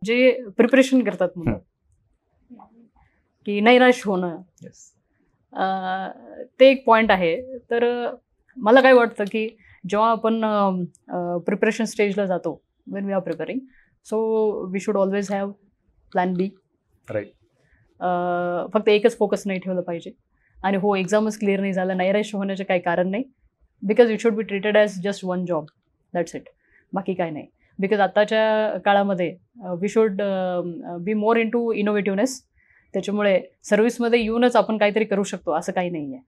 जे प्रिपरेशन करतात मुलं की नैराश होणं, ते एक पॉइंट आहे. तर मला काय वाटतं की जेव्हा आपण प्रिपरेशन स्टेजला जातो, when we are preparing, so we should always have plan B. Right. फक्त एकच फोकस नाही ठेवलं पाहिजे. आणि हो, एक्झामच क्लिअर नाही झालं, नैराश्य होण्याचे काही कारण नाही. Because it should be treated as just one job, that's it, बाकी काय नाही. बिकॉज आताच्या काळामध्ये we should be more in to innovativeness. त्याच्यामुळे सर्व्हिसमध्ये येऊनच आपण काहीतरी करू शकतो असं काही नाही आहे.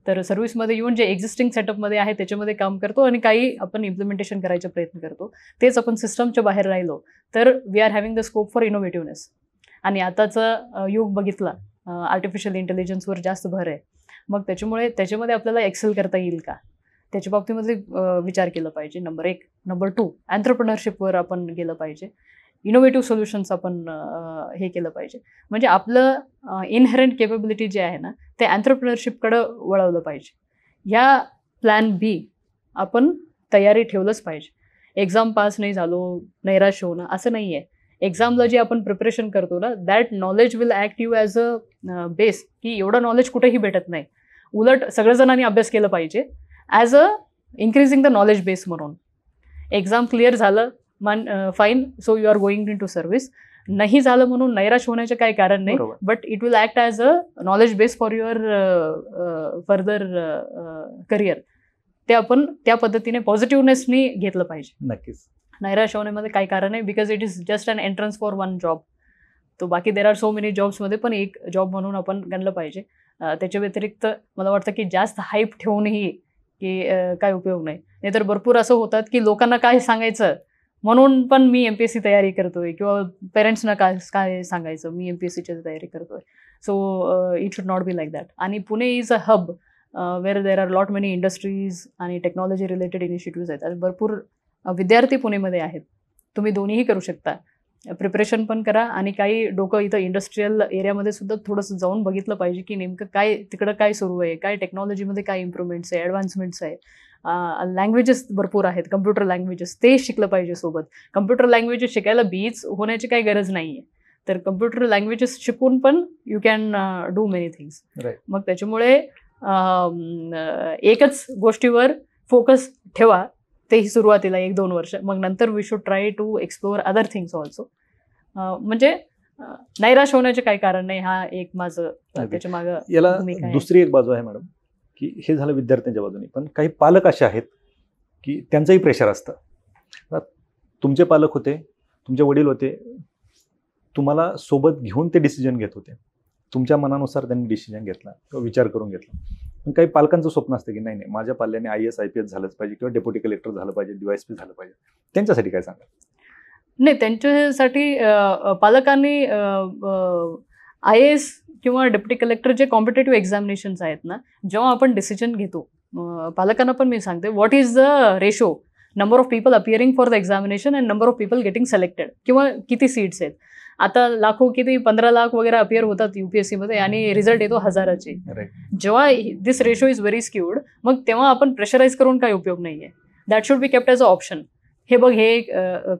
तर सर्व्हिसमध्ये येऊन जे एक्झिस्टिंग सेटअपमध्ये आहे त्याच्यामध्ये काम करतो आणि काही आपण इम्प्लिमेंटेशन करायचा प्रयत्न करतो. तेच आपण सिस्टमच्या बाहेर राहिलो तर we are having the scope for innovativeness. आणि आताचं युग बघितला, आर्टिफिशियल इंटेलिजन्सवर जास्त भर आहे. मग त्याच्यामुळे त्याच्यामध्ये आपल्याला एक्सेल करता येईल का, त्याच्या बाबतीमध्ये विचार केला पाहिजे. नंबर 1. नंबर 2, एंटरप्रेनरशिपवर आपण गेलं पाहिजे. इनोव्हेटिव्ह सोल्युशन्स आपण हे केलं पाहिजे. म्हणजे आपलं इनहेरंट केपेबिलिटी जे आहे ना, ते एंटरप्रेनरशिपकडं वळवलं पाहिजे. ह्या प्लॅन बी आपण तयारी ठेवलंच पाहिजे. एक्झाम पास नाही झालो, नैराश होणं असं नाही आहे. एक्झामला जे आपण प्रिपरेशन करतो ना, that knowledge will act you as a base, की एवढं नॉलेज कुठेही भेटत नाही. उलट सगळेजणांनी अभ्यास केला पाहिजे as a increasing the knowledge base म्हणून. एक्झाम क्लिअर झालं fine, so you are going in to service. नाही झालं म्हणून नैराश होण्याचे काही कारण नाही, but it will act as a knowledge base for your further career. ते आपण त्या पद्धतीने पॉझिटिव्हनेसनी घेतलं पाहिजे. नक्कीच. नैराश होण्यामध्ये काही कारण नाही, because it is just an entrance for one job. तो बाकी देर आर सो मेनी जॉब्समध्ये पण एक जॉब म्हणून आपण गणलं पाहिजे. त्याच्या व्यतिरिक्त मला वाटतं की जास्त हाईप ठेवूनही की काय उपयोग नाही. नाहीतर भरपूर असं होतात की लोकांना काय सांगायचं म्हणून पण मी MPSC तयारी करतोय, किंवा पेरेंट्सना काय सांगायचं मी MPSCची तयारी करतोय. So it should not be like that. आणि Pune is a hub where there are lot many industries आणि टेक्नॉलॉजी रिलेटेड इनिशिएटिव्ज आहेत. आणि भरपूर विद्यार्थी पुणेमध्ये आहेत. तुम्ही दोन्हीही करू शकता, प्रिपरेशन पण करा आणि काही डोकं इथं इंडस्ट्रीयल एरियामध्ये सुद्धा थोडंसं जाऊन बघितलं पाहिजे की नेमकं काय तिकडं काय सुरू आहे, काय टेक्नॉलॉजीमध्ये काय इम्प्रूव्हमेंट्स आहे, ॲडव्हान्समेंट्स आहे. लँग्वेजेस भरपूर आहेत, कम्प्युटर लँग्वेजेस ते शिकलं पाहिजे सोबत. कम्प्युटर लँग्वेजेस शिकायला बीच होण्याची काही गरज नाही आहे. तर कम्प्युटर लँग्वेजेस शिकून पण you can do many things. मग त्याच्यामुळे एकच गोष्टीवर फोकस ठेवा, तेही सुरुवातीला 1-2 वर्ष. मग नंतर we should try to explore other things also. म्हणजे नैराश होण्याचे काही कारण नाही. हा एक माझं त्याच्या मागं. याला दुसरी एक बाजू आहे मॅडम, की हे झालं विद्यार्थ्यांच्या बाजूने, पण काही पालक असे आहेत की त्यांचंही प्रेशर असतं. तुमचे पालक होते, तुमचे वडील होते, तुम्हाला सोबत घेऊन ते डिसिजन घेत होते. तुमच्या मनानुसार त्यांनी डिसिजन घेतला किंवा विचार करून घेतला. पण काही पालकांचं स्वप्न असतं की नाही माझ्या पाल्याने IAS IPS झालंच पाहिजे किंवा डेप्युटी कलेक्टर झालं पाहिजे, DYSP झालं पाहिजे. त्यांच्यासाठी काय सांगा? नाही, त्यांच्यासाठी पालकांनी IAS किंवा डेप्युटी कलेक्टर जे कॉम्पिटेटिव्ह एक्झामिनेशन्स आहेत ना, जेव्हा आपण डिसिजन घेतो, पालकांना पण मी सांगते what is the ratio, number of people appearing for the examination and number of people getting selected, किंवा किती सीट्स आहेत. आता लाखो, किती 15 लाख वगैरे अपिअर होतात UPSCमध्ये आणि रिझल्ट येतो 1000चे. जेव्हा दिस रेशो इज व्हेरी स्क्यूड, मग तेव्हा आपण प्रेशराईज करून काही उपयोग नाही आहे. That should be kept as a option. हे बघ, हे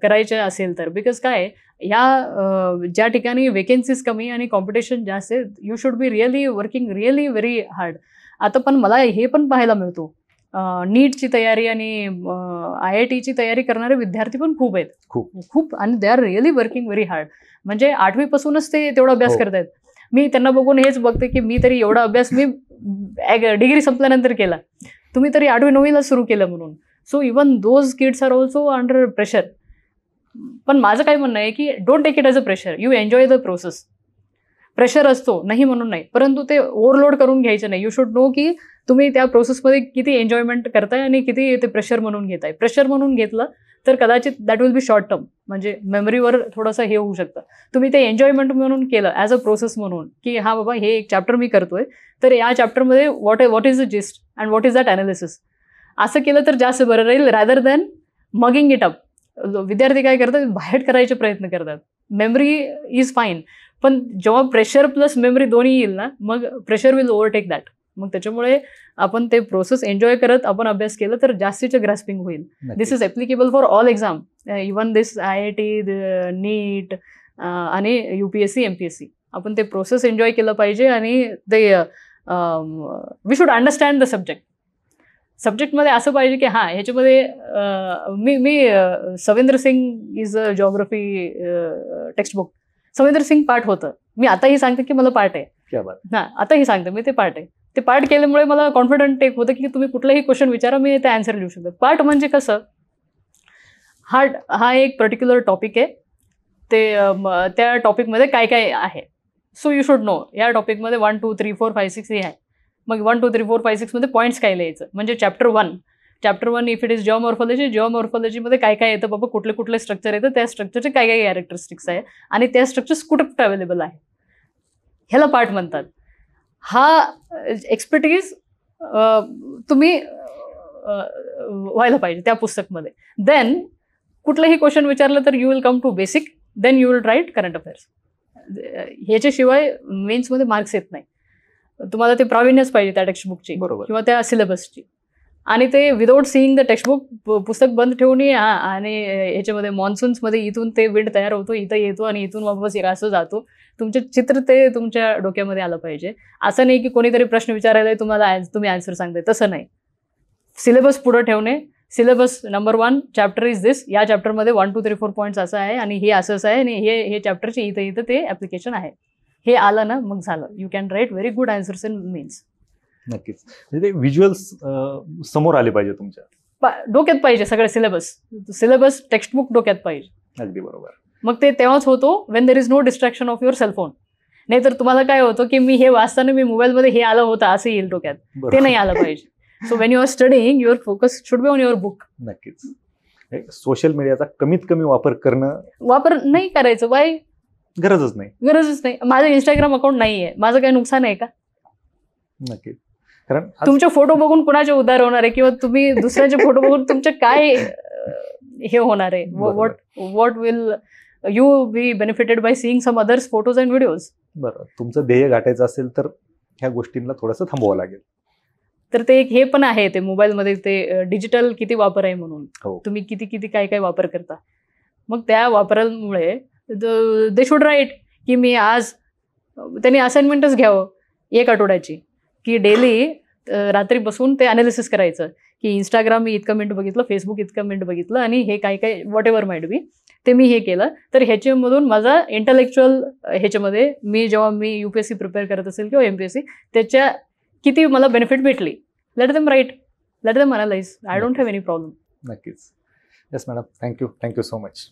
करायचं असेल तर. बिकॉज काय, ह्या ज्या ठिकाणी वेकेन्सीज कमी आणि कॉम्पिटिशन जास्त आहे, you should be really working really very hard. आता पण मला हे पण पाहायला मिळतो, नीटची तयारी आणि IITची तयारी करणारे विद्यार्थी पण खूप आहेत, खूप. आणि they are really working very hard. म्हणजे 8वी पासूनच ते तेवढा अभ्यास करतायत. मी त्यांना बघून हेच बघते की मी तरी एवढा अभ्यास मी डिग्री संपल्यानंतर केला, तुम्ही तरी 8वी-9वीला सुरू केलं म्हणून. So even those kids are also under pressure. पण माझं काय म्हणणं आहे की don't take it as a pressure, you enjoy the process. Pressure असतो, नाही म्हणून नाही, परंतु ते ओव्हरलोड करून घ्यायचं नाही. यू शुड नो की तुम्ही त्या प्रोसेसमध्ये किती एन्जॉयमेंट करताय आणि किती ते प्रेशर म्हणून घेताय. प्रेशर म्हणून घेतलं तर कदाचित that will be short term, म्हणजे मेमरीवर थोडंसं हे होऊ शकतं. तुम्ही ते एन्जॉयमेंट म्हणून केलं, ॲज अ प्रोसेस म्हणून, की हा बाबा हे एक चॅप्टर मी करतोय, तर या चॅप्टरमध्ये what is the gist and what is that analysis, असं केलं तर जास्त बरं राहील, rather than mugging it up. विद्यार्थी काय करतात, बाहेर करायचे प्रयत्न करतात. मेमरी इज फाईन, पण जेव्हा प्रेशर प्लस मेमरी दोन्ही येईल ना, मग प्रेशर विल ओव्हरटेक दॅट. मग त्याच्यामुळे आपण ते प्रोसेस एन्जॉय करत आपण अभ्यास केलं तर जास्तीचं ग्रास्पिंग होईल. This is applicable for all exam, even this IIT, NEET आणि UPSC MPSC. आपण ते प्रोसेस एन्जॉय केलं पाहिजे आणि ते we should understand the subject. सब्जेक्टमध्ये असं पाहिजे की हां ह्याच्यामध्ये मी Savindra Singh is a geography textbook. Savindra Singh पाठ होतं, मी आताही सांगते की मला पाठ आहे. हां, आताही सांगते मी ते पाठ आहे. ते पाठ केल्यामुळे मला कॉन्फिडंट एक होतं की तुम्ही कुठलाही क्वेश्चन विचारा, मी ते आन्सर लिहू शकतो. पाठ म्हणजे कसं, हा एक पर्टिक्युलर टॉपिक आहे, ते त्या टॉपिकमध्ये काय काय आहे. सो यू शुड नो या टॉपिकमध्ये 1 2 3 4 5 6 हे आहे. मग 1 2 3 4 5 6 मध्ये पॉईंट्स काय लिहायचं. म्हणजे चॅप्टर 1 इफ इट इज जिओमॉर्फॉलॉजीमध्ये काय काय येतं बाबा, कुठले कुठले स्ट्रक्चर येतं, त्या स्ट्रक्चरचे काय काय कॅरेक्टरिस्टिक्स आहे आणि त्या स्ट्रक्चर्स कुठे कुठे अवेलेबल आहे, ह्याला पाठ म्हणतात. हा एक्सपर्टीज तुम्ही व्हायला पाहिजे त्या पुस्तकमध्ये. देन कुठलंही क्वेश्चन विचारलं तर you will come to basic, then you will write current affairs. ह्याच्याशिवाय मेन्समध्ये मार्क्स येत नाही. तुम्हाला ते प्रावीण्यच पाहिजे त्या टेक्स्टबुकची किंवा त्या सिलेबसची. आणि ते विदाऊट सीइंग द टेक्स्टबुक, पुस्तक बंद ठेवून आणि ह्याच्यामध्ये मॉन्सून्समध्ये इथून ते विंड तयार होतो, इथं येतो आणि इथून वापस असं जातो. तुमचे चित्र ते तुमच्या डोक्यामध्ये आलं पाहिजे. असं नाही की कोणीतरी प्रश्न विचारायला तुम्ही आन्सर सांगताय, तसं नाही. सिलेबस पुढं ठेवणे. सिलेबस नंबर 1 चॅप्टर इज दिस, या चॅप्टरमध्ये 1 2 3 4 पॉईंट्स असं आहे आणि हे असंच आहे आणि हे चॅप्टरचे इथं ते ॲप्लिकेशन आहे. हे आलं ना मग झालं, you can write very good answers in means. नक्कीच. म्हणजे ते व्हिज्युअल्स समोर आले पाहिजे तुमच्या डोक्यात पाहिजे. सगळं सिलेबस टेक्स्टबुक डोक्यात पाहिजे. अगदी बरोबर. मग ते तेव्हाच होतो when there is no distraction of your cellphone. नाहीतर तुम्हाला काय होतं की मी हे वाचताना मी मोबाईलमध्ये हे आलं होतं असं येईल डोक्यात, ते नाही आलं पाहिजे. So when you are studying your focus should be on your book. नक्कीच. सोशल मीडियाचा कमीत कमी वापर नाही करायचं. बाय गरजच नाही. माझं इंस्टाग्राम अकाउंट नाही आहे, माझं काही नुकसान आहे का? नक्कीच. कारण तुमचे फोटो बघून कुणाचे उद्धार होणार आहे किंवा तुम्ही दुसऱ्याचे फोटो बघून तुमचे काय हे होणार आहे. What will you be benefited by seeing some others photos and videos. बरं, तुमचं ध्येय गाठायचं असेल तर ह्या गोष्टींना थोडंसं थांबवावं लागेल. तर ते एक हे पण आहे ते मोबाईलमध्ये ते डिजिटल किती वापर आहे म्हणून. तुम्ही किती काय काय वापर करता. मग त्या वापरामुळे दे शुड राईट की मी आज त्यांनी असाइनमेंटच घ्यावं 1 आठवड्याची, की डेली रात्री बसून ते अनालिसिस करायचं की इंस्टाग्राम मी इतकं मिनिट बघितलं, फेसबुक इतकं मिनिट बघितलं आणि हे काय काय व्हॉट एव्हर माइट बी ते मी हे केलं. तर ह्याच्यामधून माझा इंटलेक्च्युअल ह्याच्यामध्ये जेव्हा मी UPSC प्रिपेअर करत असेल किंवा MPSC त्याच्या किती मला बेनिफिट भेटली. Let them write, let them analyse. I don't have any problem. नक्कीच. Yes madam, thank you so much.